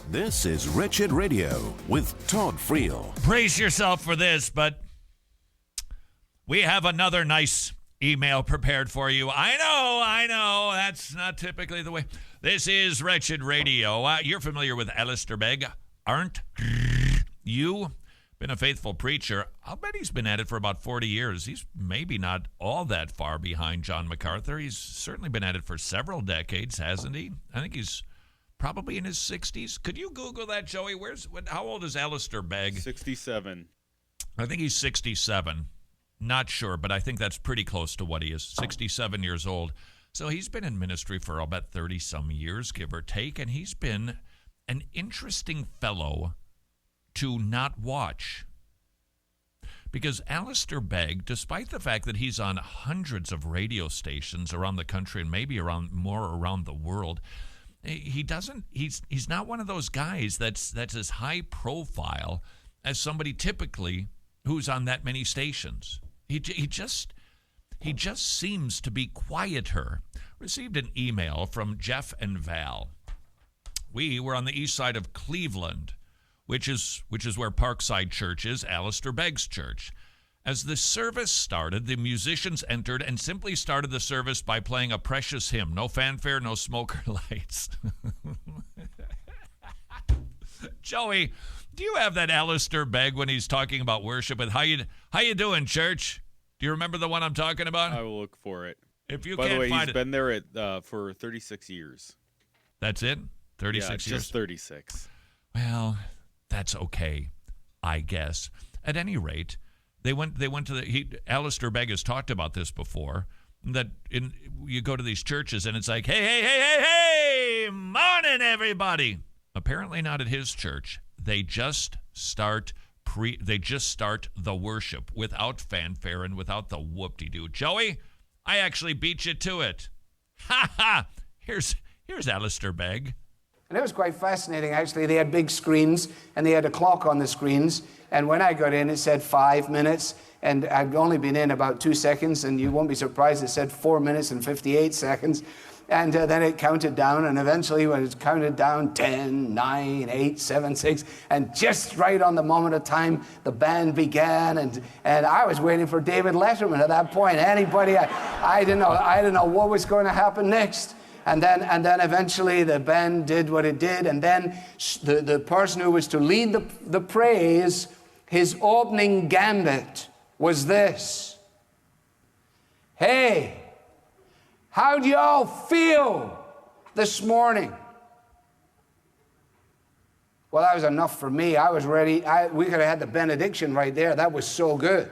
This is Wretched Radio with Todd Friel. Brace yourself for this, but we have another nice email prepared for you. I know. That's not typically the way. This is Wretched Radio. You're familiar with Alistair Begg, aren't you? Been a faithful preacher. I'll bet he's been at it for about 40 years. He's maybe not all that far behind John MacArthur. He's certainly been at it for several decades, hasn't he? I think he's probably in his 60s. Could you Google that, Joey? How old is Alistair Begg? 67. I think he's 67. Not sure, but I think that's pretty close to what he is. 67 years old. So he's been in ministry for about 30-some years, give or take, and he's been an interesting fellow to not watch. Because Alistair Begg, despite the fact that he's on hundreds of radio stations around the country and maybe more around the world, he's not one of those guys that's as high profile as somebody typically who's on that many stations. He just seems to be quieter. Received an email from Jeff and Val. We were on the east side of Cleveland, which is where Parkside Church is, Alistair Begg's church. As the service started, the musicians entered and simply started the service by playing a precious hymn. No fanfare, no smoke or lights. Joey, do you have that Alistair Begg when he's talking about worship? And how you doing, church? Do you remember the one I'm talking about? I will look for it. If you By can't the way, find he's been there for 36 years. That's it? 36 years? Just 36. Well, that's okay, I guess. At any rate, they went to Alistair Begg has talked about this before, that you go to these churches and it's like, hey, morning, everybody. Apparently not at his church. They just start the worship without fanfare and without the whoop-de-doo. Joey, I actually beat you to it. Ha ha! Here's Alistair Begg. And it was quite fascinating, actually. They had big screens, and they had a clock on the screens. And when I got in, it said 5 minutes, and I'd only been in about 2 seconds, and you won't be surprised, it said 4 minutes and 58 seconds. And then it counted down, and eventually when it counted down, 10, 9, 8, 7, 6, and just right on the moment of time, the band began, and I was waiting for David Letterman at that point. Anybody, I didn't know what was going to happen next. And then eventually the band did what it did, and then the person who was to lead the praise, his opening gambit was this. Hey, how do y'all feel this morning? Well, that was enough for me. I was ready. We could have had the benediction right there. That was so good.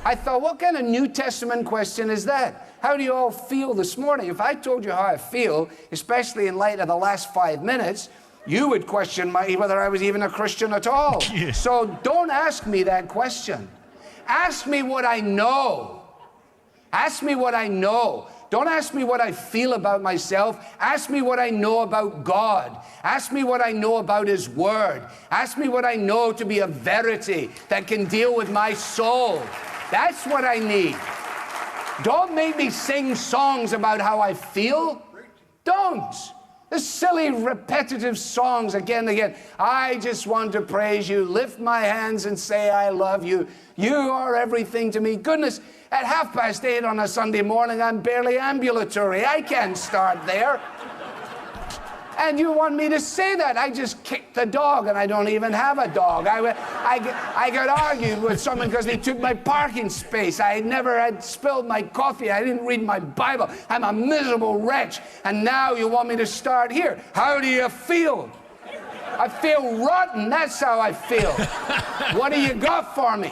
I thought, what kind of New Testament question is that? How do you all feel this morning? If I told you how I feel, especially in light of the last 5 minutes, you would question whether I was even a Christian at all. Yeah. So don't ask me that question. Ask me what I know. Ask me what I know. Don't ask me what I feel about myself. Ask me what I know about God. Ask me what I know about His Word. Ask me what I know to be a verity that can deal with my soul. That's what I need. Don't make me sing songs about how I feel. Don't. The silly, repetitive songs again and again. I just want to praise you, lift my hands and say I love you. You are everything to me. Goodness, at 8:30 on a Sunday morning, I'm barely ambulatory. I can't start there. And you want me to say that? I just kicked the dog, and I don't even have a dog. I got argued with someone because they took my parking space. I never had spilled my coffee. I didn't read my Bible. I'm a miserable wretch. And now you want me to start here. How do you feel? I feel rotten. That's how I feel. What do you got for me?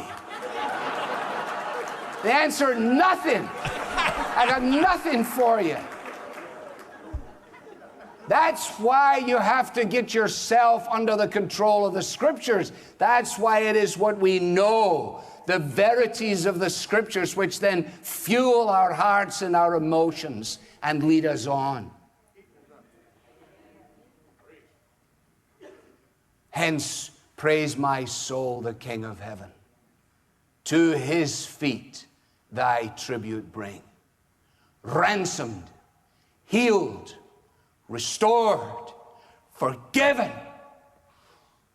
The answer, nothing. I got nothing for you. That's why you have to get yourself under the control of the Scriptures. That's why it is what we know, the verities of the Scriptures, which then fuel our hearts and our emotions and lead us on. Hence, praise my soul, the King of heaven. To His feet thy tribute bring. Ransomed, healed, restored, forgiven.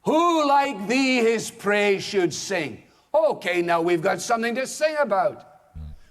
Who like thee his praise should sing? Okay, now we've got something to sing about.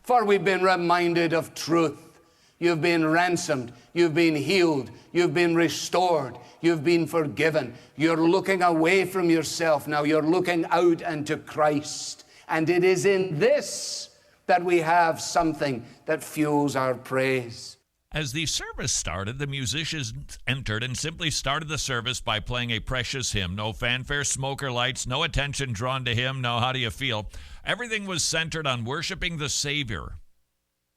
For we've been reminded of truth. You've been ransomed. You've been healed. You've been restored. You've been forgiven. You're looking away from yourself now. You're looking out unto Christ. And it is in this that we have something that fuels our praise. As the service started, the musicians entered and simply started the service by playing a precious hymn. No fanfare, smoke, or lights, no attention drawn to him. No, how do you feel? Everything was centered on worshiping the Savior.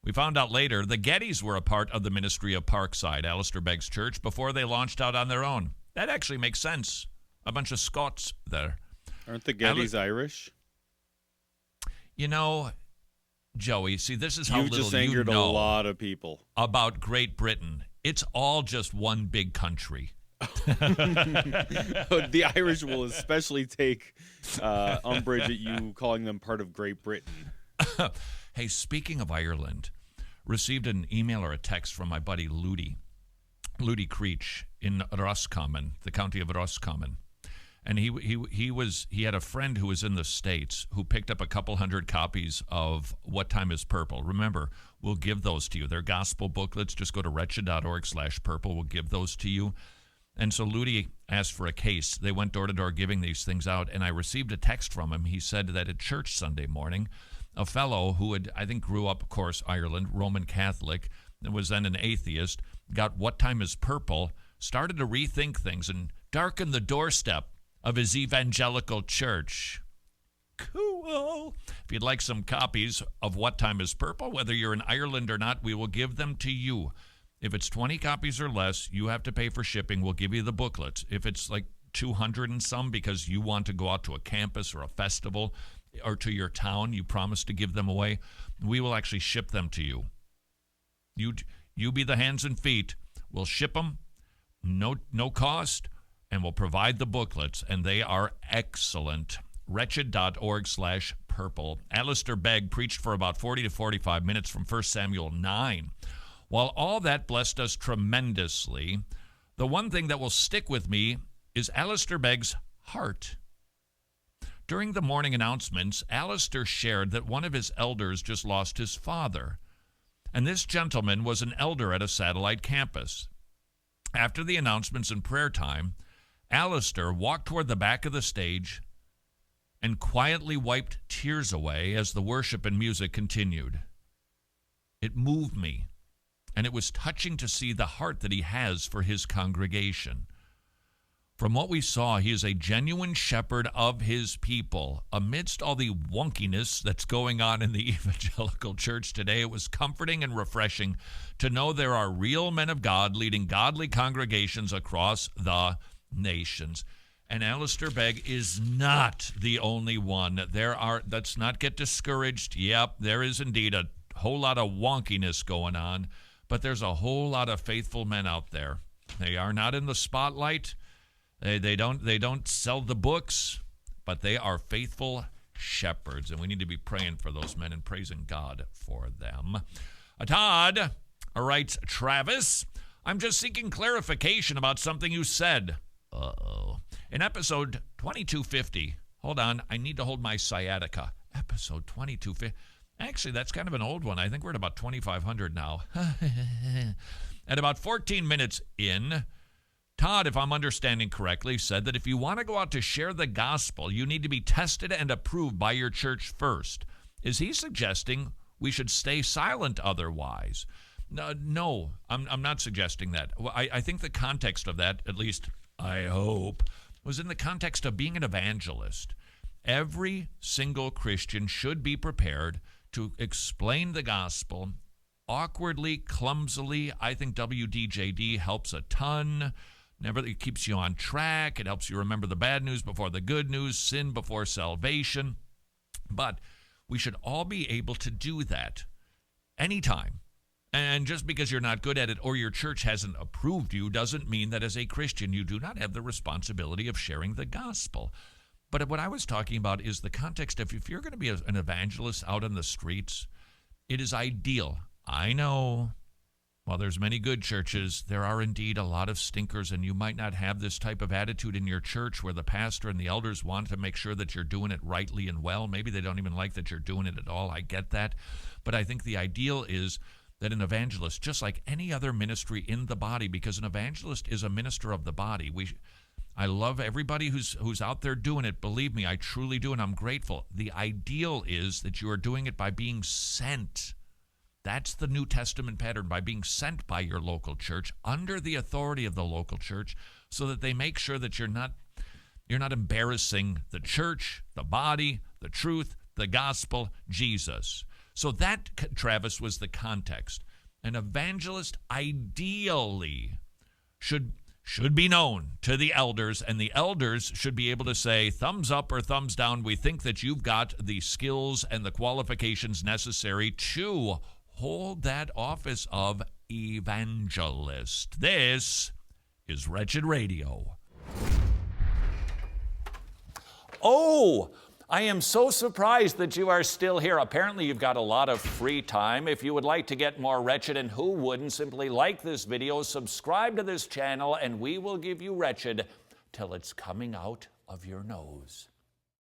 We found out later the Gettys were a part of the ministry of Parkside, Alistair Begg's church, before they launched out on their own. That actually makes sense. A bunch of Scots there. Aren't the Gettys Irish? You know, Joey, see, this is how You little just you angered know a lot of people about Great Britain. It's all just one big country. The Irish will especially take umbrage at you calling them part of Great Britain. Hey, speaking of Ireland, received an email or a text from my buddy Ludi Creech in Roscommon, the county of Roscommon. And he had a friend who was in the States who picked up a couple hundred copies of What Time is Purple. Remember, we'll give those to you. They're gospel booklets. Just go to wretched.org/purple. We'll give those to you. And so Ludi asked for a case. They went door to door giving these things out, and I received a text from him. He said that at church Sunday morning, a fellow who had, I think, grew up, of course, Ireland, Roman Catholic, and was then an atheist, got What Time is Purple, started to rethink things, and darkened the doorstep of his evangelical church. Cool. If you'd like some copies of What Time is Purple, whether you're in Ireland or not, we will give them to you. If it's 20 copies or less, you have to pay for shipping. We'll give you the booklets. If it's like 200 and some because you want to go out to a campus or a festival or to your town, you promise to give them away, we will actually ship them to you. You be the hands and feet. We'll ship them, no cost, and we'll provide the booklets, and they are excellent. Wretched.org/purple. Alistair Begg preached for about 40 to 45 minutes from 1 Samuel 9. While all that blessed us tremendously, the one thing that will stick with me is Alistair Begg's heart. During the morning announcements, Alistair shared that one of his elders just lost his father, and this gentleman was an elder at a satellite campus. After the announcements and prayer time, Alistair walked toward the back of the stage and quietly wiped tears away as the worship and music continued. It moved me, and it was touching to see the heart that he has for his congregation. From what we saw, he is a genuine shepherd of his people. Amidst all the wonkiness that's going on in the evangelical church today, it was comforting and refreshing to know there are real men of God leading godly congregations across the nations. And Alistair Begg is not the only one. Let's not get discouraged. Yep, there is indeed a whole lot of wonkiness going on, but there's a whole lot of faithful men out there. They are not in the spotlight. They don't sell the books, but they are faithful shepherds, and we need to be praying for those men and praising God for them. Todd writes, Travis, I'm just seeking clarification about something you said. Uh-oh. In episode 2250, hold on, I need to hold my sciatica. Episode 2250. Actually, that's kind of an old one. I think we're at about 2,500 now. At about 14 minutes in, Todd, if I'm understanding correctly, said that if you want to go out to share the gospel, you need to be tested and approved by your church first. Is he suggesting we should stay silent otherwise? No, I'm not suggesting that. I think the context of that, at least I hope, was in the context of being an evangelist. Every single Christian should be prepared to explain the gospel awkwardly, clumsily. I think WDJD helps a ton. It keeps you on track. It helps you remember the bad news before the good news, sin before salvation. But we should all be able to do that anytime. And just because you're not good at it or your church hasn't approved you doesn't mean that as a Christian you do not have the responsibility of sharing the gospel. But what I was talking about is the context of if you're going to be an evangelist out on the streets, it is ideal. I know While there's many good churches, there are indeed a lot of stinkers, and you might not have this type of attitude in your church where the pastor and the elders want to make sure that you're doing it rightly and well. Maybe they don't even like that you're doing it at all. I get that. But I think the ideal is that an evangelist, just like any other ministry in the body, because an evangelist is a minister of the body. I love everybody who's out there doing it. Believe me, I truly do, and I'm grateful. The ideal is that you are doing it by being sent. That's the New Testament pattern, by being sent by your local church under the authority of the local church, so that they make sure that you're not embarrassing the church, the body, the truth, the gospel, Jesus. So that, Travis, was the context. An evangelist ideally should be known to the elders, and the elders should be able to say, thumbs up or thumbs down. We think that you've got the skills and the qualifications necessary to hold that office of evangelist. This is Wretched Radio. Oh, I am so surprised that you are still here. Apparently, you've got a lot of free time. If you would like to get more Wretched, and who wouldn't, simply like this video, subscribe to this channel, and we will give you Wretched till it's coming out of your nose.